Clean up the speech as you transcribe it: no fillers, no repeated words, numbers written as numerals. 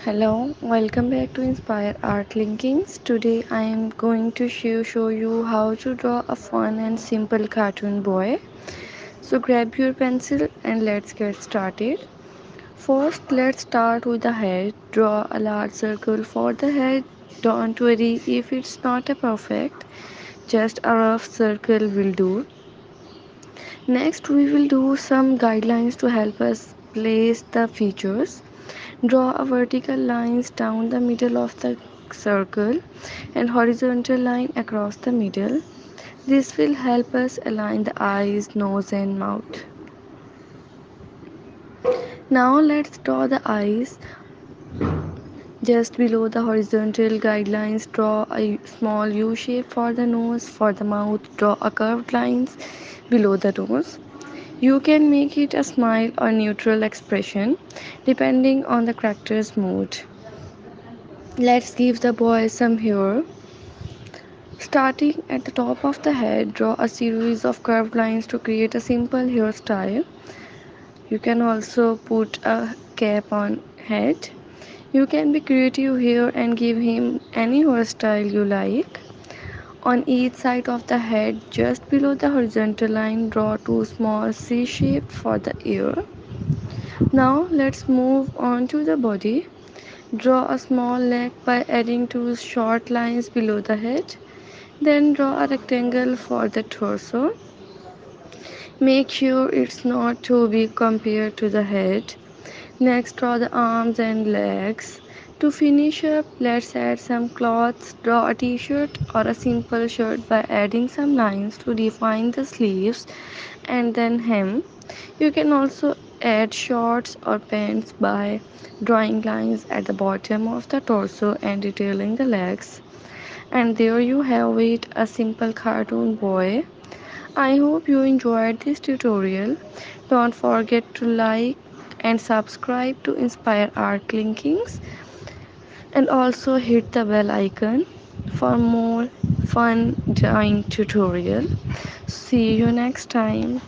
Hello, welcome back to Inspire Art Linkings. Today I am going to show you how to draw a fun and simple cartoon boy. So grab your pencil and let's get started. First, let's start with the head. Draw a large circle for the head. Don't worry if it's not a perfect, just a rough circle will do. Next, we will do some guidelines to help us place the features. Draw a vertical lines down the middle of the circle and horizontal line across the middle. This will help us align the eyes, nose and mouth. Now let's draw the eyes. Just below the horizontal guidelines, draw a small U shape for the nose. For the mouth, draw a curved lines below the nose. You can make it a smile or neutral expression depending on the character's mood. Let's give the boy some hair. Starting at the top of the head, draw a series of curved lines to create a simple hairstyle. You can also put a cap on head. You can be creative here and give him any hairstyle you like. On each side of the head, just below the horizontal line, draw two small C shapes for the ear. Now let's move on to the body. Draw a small neck by adding two short lines below the head. Then draw a rectangle for the torso. Make sure it's not too big compared to the head. Next, draw the arms and legs. To finish up, let's add some cloths. Draw a t-shirt or a simple shirt by adding some lines to define the sleeves and then hem. You can also add shorts or pants by drawing lines at the bottom of the torso and detailing the legs. And there you have it, a simple cartoon boy. I hope you enjoyed this tutorial. Don't forget to like and subscribe to Inspire Art Linkings and also hit the bell icon for more fun drawing tutorial. See you next time.